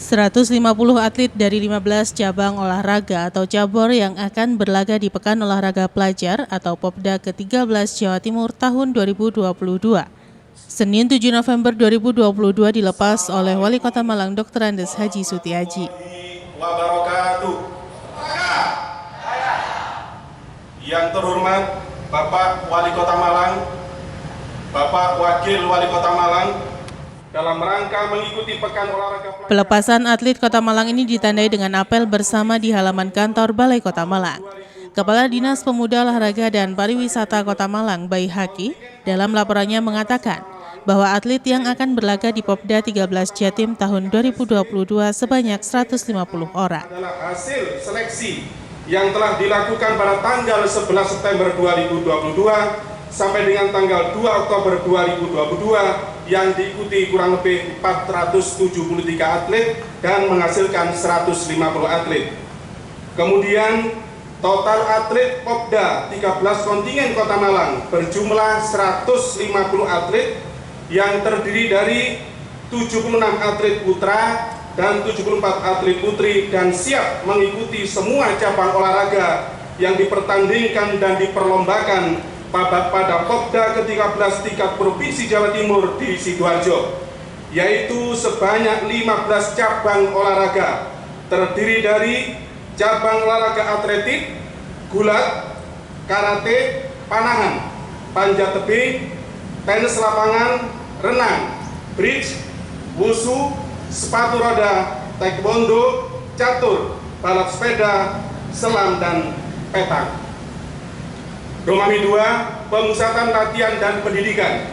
150 atlet dari 15 cabang olahraga atau cabur yang akan berlaga di Pekan Olahraga Pelajar atau Popda ke-13 Jawa Timur tahun 2022. Senin 7 November 2022 dilepas oleh Wali Kota Malang Dr. Andes Haji Sutiaji. Yang terhormat Bapak Wali Kota Malang, Bapak Wakil Wali Kota Malang, dalam rangka mengikuti Pekan Olahraga Pelajar. Pelepasan atlet Kota Malang ini ditandai dengan apel bersama di halaman kantor Balai Kota Malang. Kepala Dinas Pemuda Olahraga dan Pariwisata Kota Malang, Bayi Haki, dalam laporannya mengatakan bahwa atlet yang akan berlaga di Popda 13 Jatim tahun 2022 sebanyak 150 orang. Adalah hasil seleksi yang telah dilakukan pada tanggal 11 September 2022 sampai dengan tanggal 2 Oktober 2022 yang diikuti kurang lebih 473 atlet dan menghasilkan 150 atlet. Kemudian total atlet Popda 13 kontingen Kota Malang berjumlah 150 atlet yang terdiri dari 76 atlet putra dan 74 atlet putri dan siap mengikuti semua cabang olahraga yang dipertandingkan dan diperlombakan pada Popda ke-13 tingkat Provinsi Jawa Timur di Sidoarjo, yaitu sebanyak 15 cabang olahraga terdiri dari cabang olahraga atletik, gulat, karate, panahan, panjat tebing, tenis lapangan, renang, bridge, wushu, sepatu roda, taekwondo, catur, balap sepeda, selam, dan petak. Romawi 2, pemusatan latihan dan pendidikan.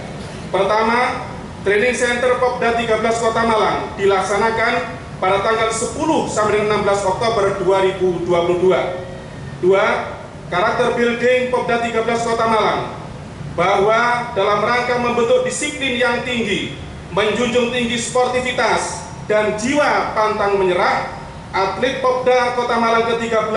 Pertama, Training Center Popda 13 Kota Malang dilaksanakan pada tanggal 10 sampai 16 Oktober 2022. 2. Karakter building Popda 13 Kota Malang, bahwa dalam rangka membentuk disiplin yang tinggi, menjunjung tinggi sportivitas dan jiwa pantang menyerah, atlet Popda Kota Malang ke-13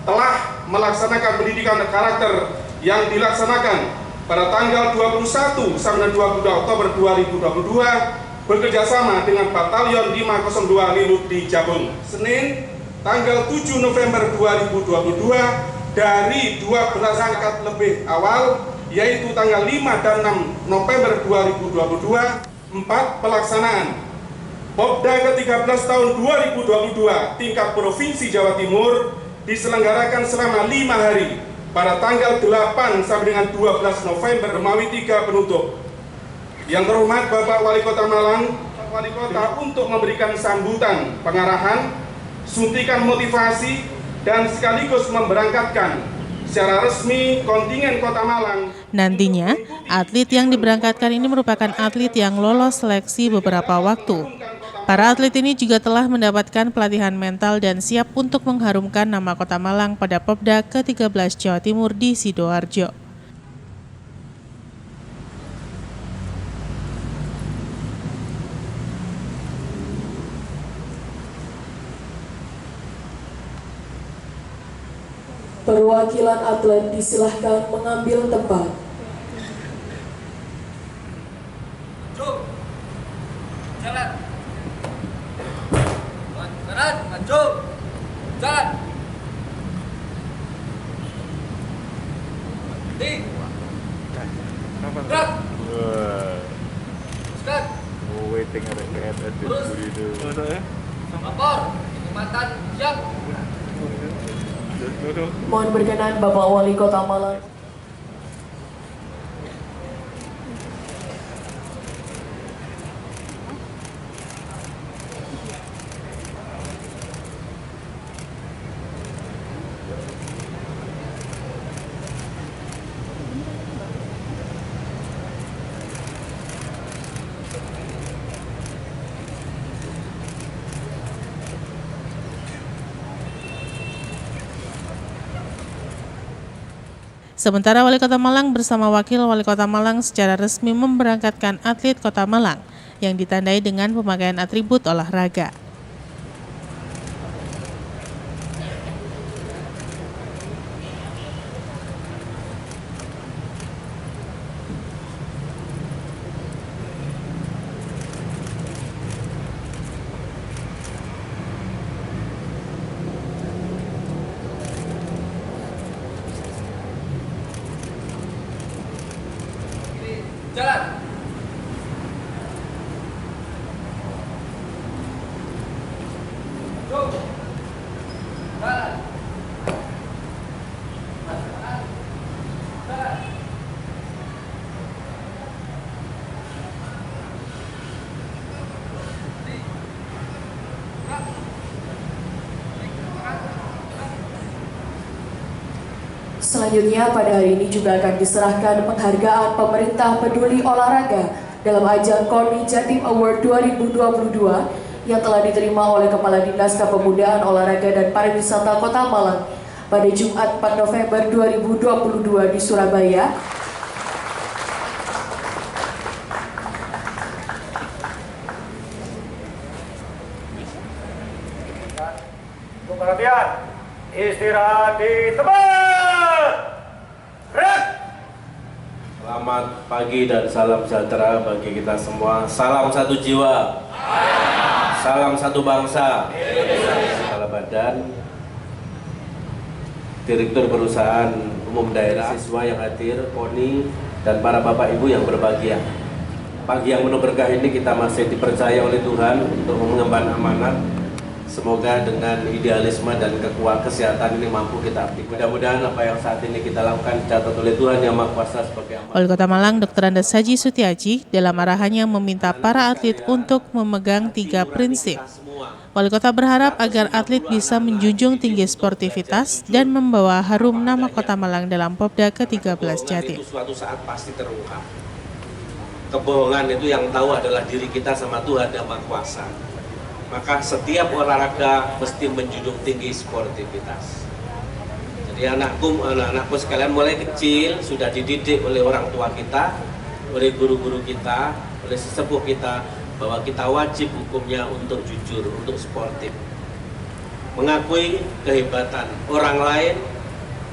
telah melaksanakan pendidikan karakter yang dilaksanakan pada tanggal 21 sampai 22 Oktober 2022 bekerjasama dengan Batalion 502 Lilut di Jabung. Senin tanggal 7 November 2022 dari 12 angkat lebih awal, yaitu tanggal 5 dan 6 November 2022, 4 pelaksanaan Popda ke-13 tahun 2022 tingkat Provinsi Jawa Timur diselenggarakan selama 5 hari pada tanggal 8 sampai dengan 12 November Romawi 3 penutup. Yang terhormat Bapak Wali Kota Malang, Pak Wali Kota untuk memberikan sambutan, pengarahan, suntikan motivasi, dan sekaligus memberangkatkan secara resmi kontingen Kota Malang. Nantinya, atlet yang diberangkatkan ini merupakan atlet yang lolos seleksi beberapa waktu. Para atlet ini juga telah mendapatkan pelatihan mental dan siap untuk mengharumkan nama Kota Malang pada Popda ke-13 Jawa Timur di Sidoarjo. Perwakilan atlet disilahkan mengambil tempat. Jalan. Kanan, maju. Jalan. Gerak. Teruskan. Waiting ada kereta di itu. Lapor. Ingatan siap. Mohon berkenan Bapak Wali Kota Malang. Sementara Wali Kota Malang bersama Wakil Wali Kota Malang secara resmi memberangkatkan atlet Kota Malang yang ditandai dengan pemakaian atribut olahraga. maju, jalan, jalan. Selanjutnya pada hari ini juga akan diserahkan penghargaan pemerintah peduli olahraga dalam ajang KONI Jatim Award 2022 yang telah diterima oleh Kepala Dinas Kepemudaan Olahraga dan Pariwisata Kota Malang pada Jumat 4 November 2022 di Surabaya. Untuk perhatian, istirahat di tempat. Break. Selamat pagi dan salam sejahtera bagi kita semua. Salam satu jiwa. Salam satu bangsa. Kepala Badan, Direktur Perusahaan Umum Daerah, siswa yang hadir, KONI, dan para bapak ibu yang berbahagia. Pagi yang penuh berkah ini kita masih dipercaya oleh Tuhan untuk mengemban amanat. Semoga dengan idealisme dan kekuatan kesehatan ini mampu kita aktif. Mudah-mudahan apa yang saat ini kita lakukan dicatat oleh Tuhan Yang Maha Kuasa sebagai amanat. Wali Kota Malang Dr. Andes Haji Sutiaji dalam arahannya meminta para atlet untuk memegang 3 prinsip. Wali Kota berharap agar atlet bisa menjunjung tinggi sportivitas dan membawa harum nama Kota Malang dalam Popda ke-13 Jatim. Itu suatu saat pasti terungkap. Kebohongan itu yang tahu adalah diri kita sama Tuhan Yang Maha Kuasa. Maka setiap olahraga mesti menjunjung tinggi sportivitas. Jadi anak-anakku sekalian mulai kecil sudah dididik oleh orang tua kita, oleh guru-guru kita, oleh sesepuh kita, bahwa kita wajib hukumnya untuk jujur, untuk sportif. Mengakui kehebatan orang lain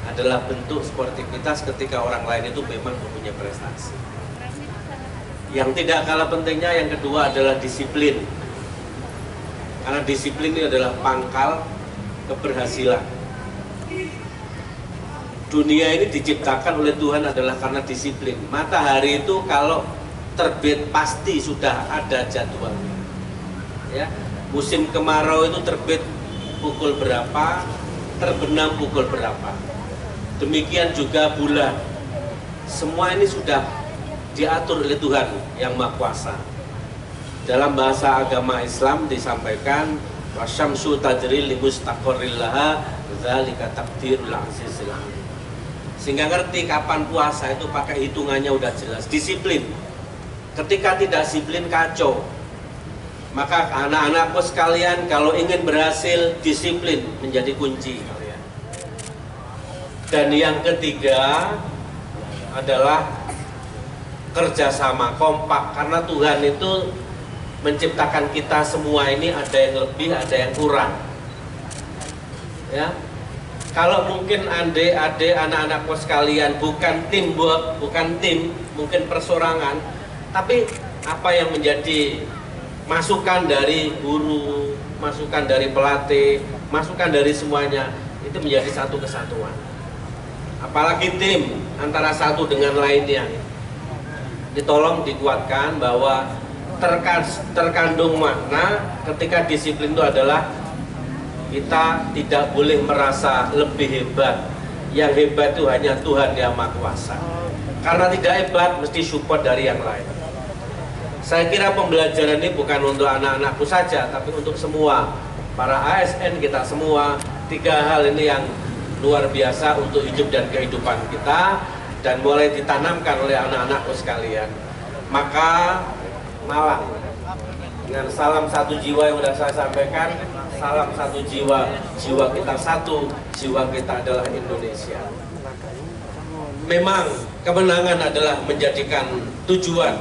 adalah bentuk sportivitas ketika orang lain itu memang mempunyai prestasi. Yang tidak kalah pentingnya yang kedua adalah disiplin. Karena disiplin ini adalah pangkal keberhasilan. Dunia ini diciptakan oleh Tuhan adalah karena disiplin. Matahari itu kalau terbit pasti sudah ada jadwalnya. Ya, musim kemarau itu terbit pukul berapa, terbenam pukul berapa. Demikian juga bulan. Semua ini sudah diatur oleh Tuhan Yang Maha Kuasa. Dalam bahasa agama Islam disampaikan wasyamsu tajri limustaqarril laha dzalika taqdirul azizil alim. Sehingga ngerti kapan puasa itu pakai hitungannya udah jelas, disiplin. Ketika tidak disiplin kacau. Maka anak-anakku sekalian kalau ingin berhasil disiplin menjadi kunci kalian. Dan yang ketiga adalah kerjasama kompak, karena Tuhan itu menciptakan kita semua ini ada yang lebih, ada yang kurang. Ya, kalau mungkin adik-adik anak-anakku sekalian bukan teamwork, bukan tim, mungkin persorangan, tapi apa yang menjadi masukan dari guru, masukan dari pelatih, masukan dari semuanya itu menjadi satu kesatuan. Apalagi tim antara satu dengan lainnya, ditolong dikuatkan bahwa terkandung makna ketika disiplin itu adalah kita tidak boleh merasa lebih hebat. Yang hebat itu hanya Tuhan Yang Maha Kuasa. Karena tidak hebat mesti support dari yang lain. Saya kira pembelajaran ini bukan untuk anak-anakku saja, tapi untuk semua para ASN kita semua. 3 hal ini yang luar biasa untuk hidup dan kehidupan kita dan mulai ditanamkan oleh anak-anakku sekalian. Maka Malang dengan salam satu jiwa yang sudah saya sampaikan, salam satu jiwa, jiwa kita satu, jiwa kita adalah Indonesia. Memang kemenangan adalah menjadikan tujuan,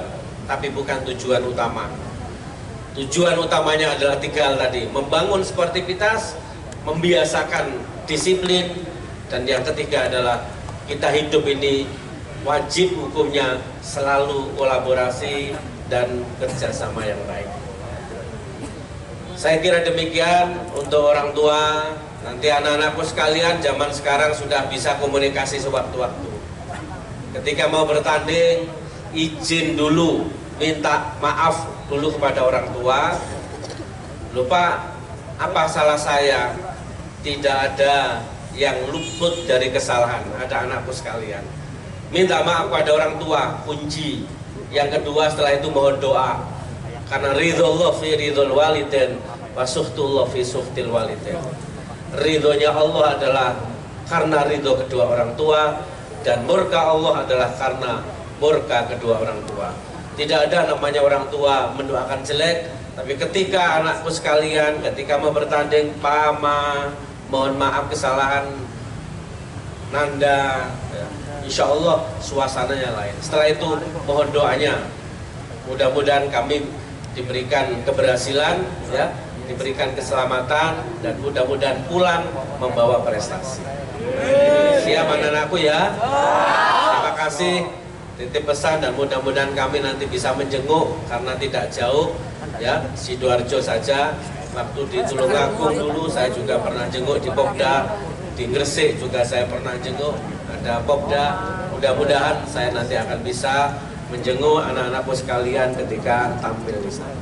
tapi bukan tujuan utama. Tujuan utamanya adalah 3 hal tadi, membangun sportivitas, membiasakan disiplin, dan yang ketiga adalah kita hidup ini wajib hukumnya selalu kolaborasi dan kerjasama yang baik. Saya kira demikian untuk orang tua. Nanti anak-anakku sekalian zaman sekarang sudah bisa komunikasi sewaktu-waktu. Ketika mau bertanding, izin dulu, minta maaf dulu kepada orang tua. Lupa Apa salah saya? Tidak ada yang luput dari kesalahan. Ada anakku sekalian. Minta maaf kepada orang tua, kunci. Yang kedua setelah itu mohon doa. Karena ridhollah fi ridhol walidain wa suhtullah fi suhtil walidain. Ridhonya Allah adalah karena ridho kedua orang tua, dan murka Allah adalah karena murka kedua orang tua. Tidak ada namanya orang tua mendoakan jelek, tapi ketika anakku sekalian, ketika mau bertanding, Pama, mohon maaf kesalahan Nanda, ya, insya Allah suasananya lain. Setelah itu mohon doanya, mudah-mudahan kami diberikan keberhasilan, ya, diberikan keselamatan, dan mudah-mudahan pulang membawa prestasi. Siap anak-anakku ya. Terima kasih. Titip pesan dan mudah-mudahan kami nanti bisa menjenguk karena tidak jauh, ya, Sidoarjo saja. Waktu di Tulungagung dulu saya juga pernah jenguk di Popda, di Gresik juga saya pernah jenguk, ada Popda. Mudah-mudahan saya nanti akan bisa menjenguk anak-anakku sekalian ketika tampil di sana.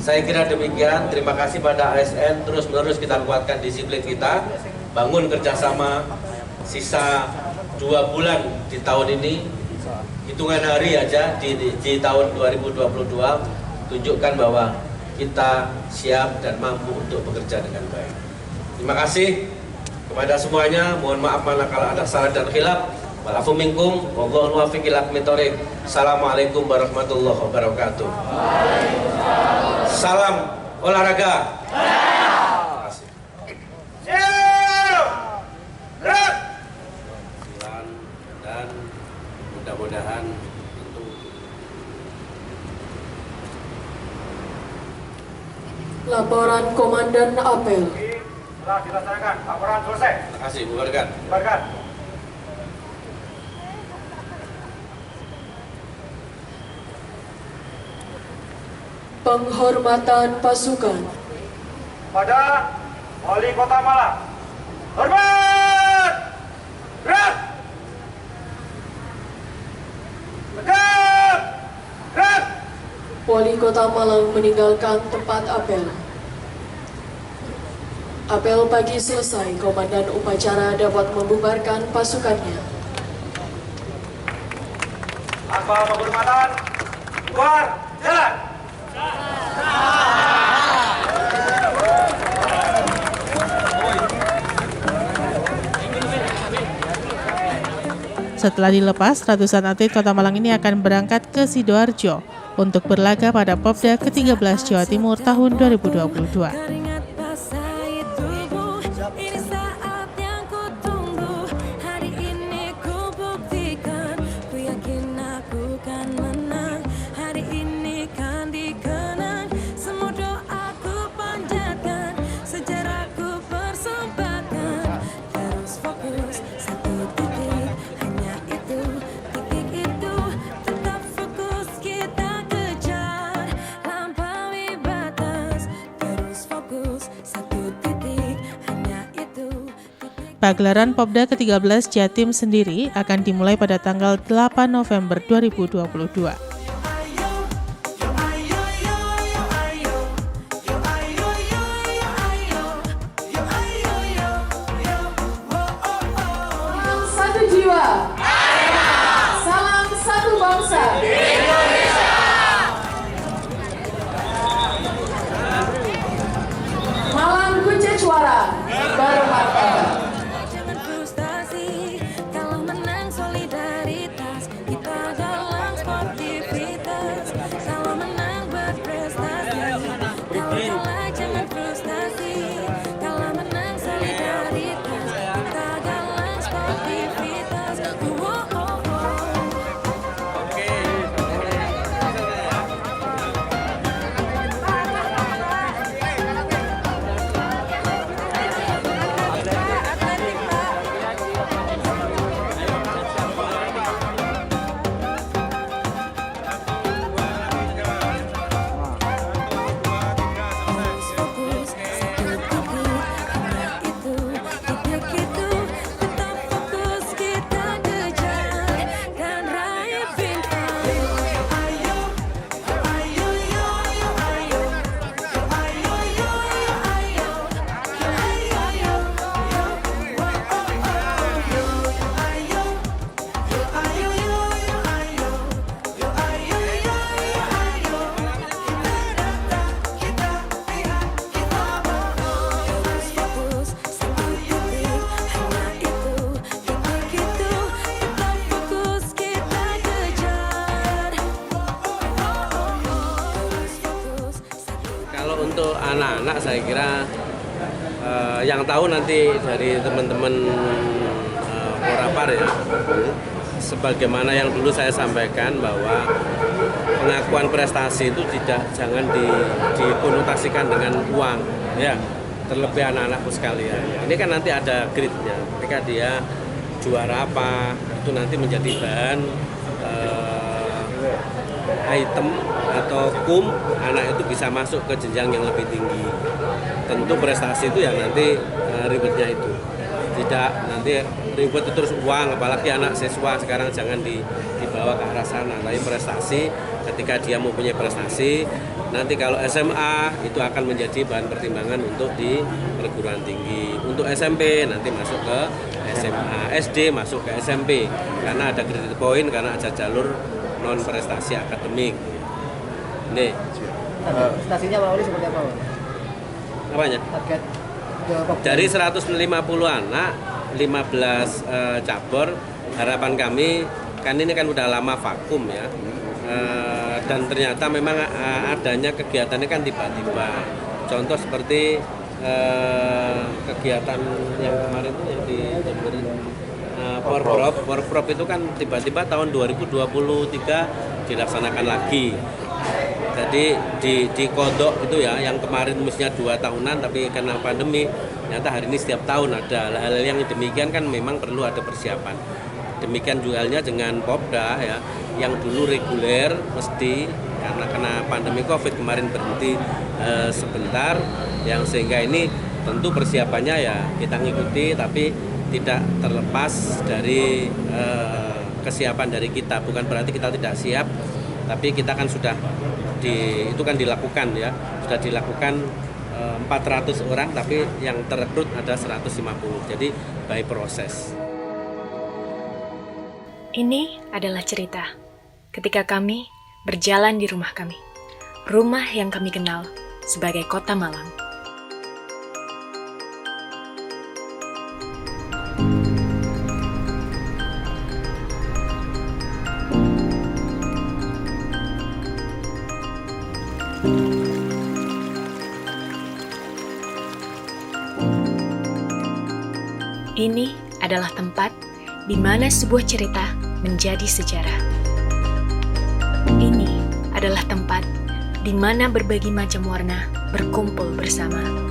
Saya kira demikian. Terima kasih pada ASN. Terus-menerus kita kuatkan disiplin kita, bangun kerjasama. Sisa 2 bulan di tahun ini, hitungan hari aja di tahun 2022, tunjukkan bahwa kita siap dan mampu untuk bekerja dengan baik. Terima kasih kepada semuanya. Mohon maaf manakala ada salah dan khilaf. Walafu minkum, wallahu muwaffiq ila aqwamit thoriq. Assalamualaikum warahmatullahi wabarakatuh. Salam olahraga. Terima kasih. Dan mudah-mudahan itu Laporan Komandan Apel. Telah dilaksanakan. Laporan selesai. terima kasih, bubarkan. Bubarkan. Penghormatan pasukan. Pada Wali Kota Malang. Hormat! Gerak! Tegak! Gerak! Wali Kota Malang meninggalkan tempat apel. Apel pagi selesai, komandan upacara dapat membubarkan pasukannya. Tanpa penghormatan, keluar, jalan! Setelah dilepas, ratusan atlet Kota Malang ini akan berangkat ke Sidoarjo untuk berlaga pada Popda ke-13 Jawa Timur tahun 2022. Keringat basahi tubuh, ini saat yang ku tunggu. Hari ini ku buktikan, ku yakin aku kan menang. Hari ini kan dikenang, semua doaku panjatkan, sejarahku persembahkan. Terus fokus, satu titik, hanya itu, titik itu. Tetap fokus kita kejar, lampaui batas. Terus fokus, satu titik, hanya itu, titik. Pagelaran Popda ke-13 Jatim sendiri akan dimulai pada tanggal 8 November 2022. Salam satu jiwa. Salam satu bangsa. Malang kunci suara. Bermartabat. Jangan frustasi, kalau menang solidaritas, kita dalam sportivitas. Kalau menang berprestasi, kalau kalah jangan frustasi. Kalau menang solidaritas, kita dalam sportivitas. saya kira yang tahu nanti dari teman-teman Porapar ya, sebagaimana yang dulu saya sampaikan bahwa pengakuan prestasi itu jangan dikonotasikan dengan uang ya, terlebih anak-anakku sekalian. Ini kan nanti ada grade-nya, ketika dia juara apa itu nanti menjadi bahan item atau kum, anak itu bisa masuk ke jenjang yang lebih tinggi. Tentu prestasi itu yang nanti ribetnya itu, tidak nanti ribet itu terus uang, apalagi anak siswa sekarang jangan dibawa ke arah sana. Tapi prestasi, ketika dia mempunyai prestasi, nanti kalau SMA itu akan menjadi bahan pertimbangan untuk di perguruan tinggi. Untuk SMP nanti masuk ke SMA, SD masuk ke SMP, karena ada credit point, karena ada jalur non prestasi akademik. Nih. Prestasinya Pak Oli seperti apa? Apanya? Target dari 150 anak, 15 cabur, harapan kami kan ini kan udah lama vakum ya, dan ternyata memang adanya kegiatannya kan tiba-tiba. Contoh seperti kegiatan yang kemarin itu yang di Porprov itu kan tiba-tiba tahun 2023 dilaksanakan lagi. Jadi di kodok itu ya, yang kemarin mestinya 2 tahunan tapi karena pandemi ternyata hari ini setiap tahun ada. Hal-hal yang demikian kan memang perlu ada persiapan. Demikian juga halnya dengan Popda ya, yang dulu reguler mesti karena kena pandemi Covid kemarin berhenti sebentar, yang sehingga ini tentu persiapannya ya kita ngikuti, tapi tidak terlepas dari kesiapan dari kita. Bukan berarti kita tidak siap, tapi kita kan sudah itu kan dilakukan ya, sudah dilakukan 400 orang, tapi yang terekrut ada 150. Jadi by proses. Ini adalah cerita ketika kami berjalan di rumah kami, rumah yang kami kenal sebagai Kota Malang. Ini adalah tempat di mana sebuah cerita menjadi sejarah. Ini adalah tempat di mana berbagai macam warna berkumpul bersama.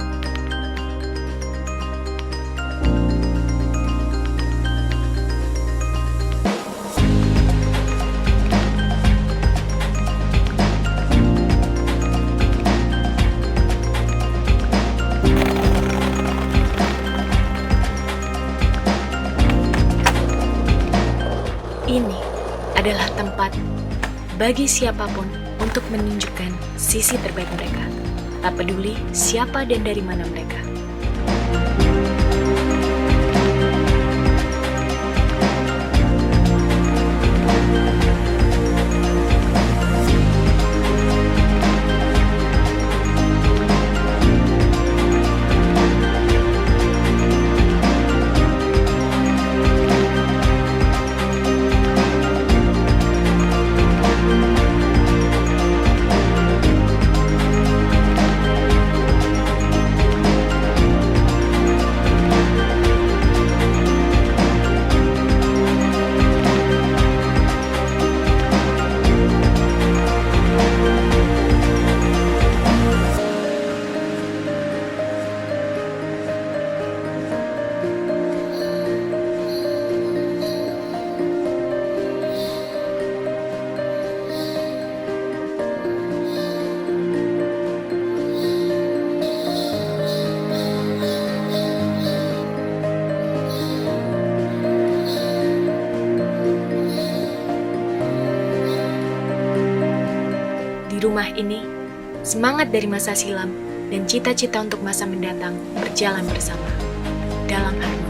Ini adalah tempat bagi siapapun untuk menunjukkan sisi terbaik mereka, tak peduli siapa dan dari mana mereka. Rumah ini, semangat dari masa silam dan cita-cita untuk masa mendatang berjalan bersama dalam harmoni.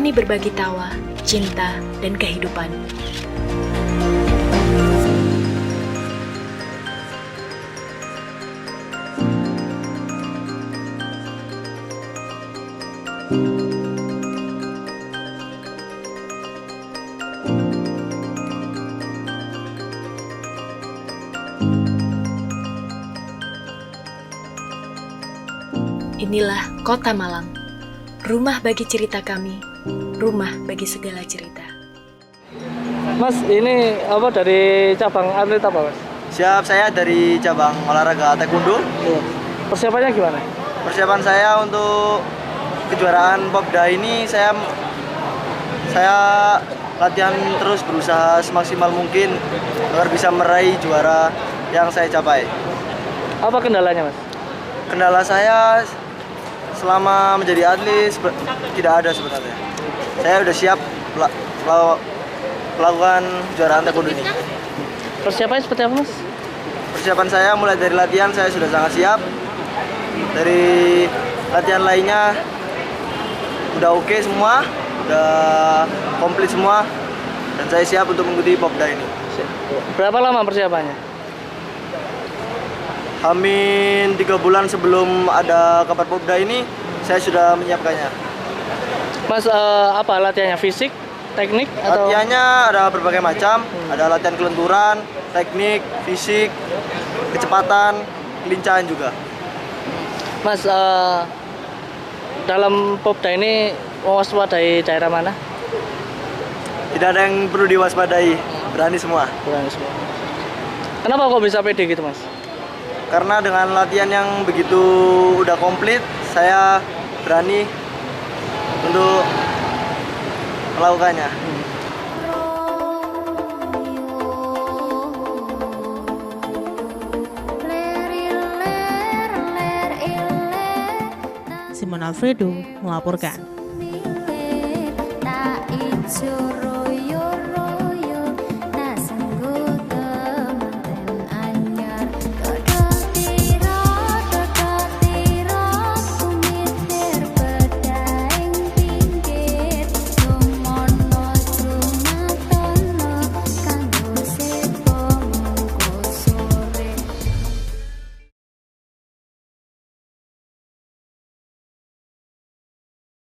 menemani berbagi tawa, cinta, dan kehidupan. Inilah Kota Malang, rumah bagi cerita kami, rumah bagi segala cerita. Mas, ini apa dari cabang atlet apa, Mas? Siap, saya dari cabang olahraga taekwondo. Persiapannya gimana? Persiapan saya untuk kejuaraan Popda ini saya latihan terus, berusaha semaksimal mungkin agar bisa meraih juara yang saya capai. Apa kendalanya, Mas? Kendala saya selama menjadi atlet tidak ada sebenarnya. Saya sudah siap melakukan kejuaraan taekwondo ini. Persiapannya seperti apa, Mas? Persiapan saya mulai dari latihan saya sudah sangat siap. Dari latihan lainnya udah oke semua, udah komplit semua, dan saya siap untuk mengikuti Popda ini. Berapa lama persiapannya? Hamin 3 bulan sebelum ada kabar Popda ini, saya sudah menyiapkannya. Mas, apa latihannya? Fisik, teknik, atau? Latihannya ada berbagai macam, ada latihan kelenturan, teknik, fisik, kecepatan, kelincahan juga. Mas, dalam Popda ini mewaspadai daerah mana? Tidak ada yang perlu diwaspadai, berani semua. Berani semua. Kenapa kok bisa pede gitu, Mas? Karena dengan latihan yang begitu udah komplit, saya berani untuk melakukannya. Simon Alfredo melaporkan.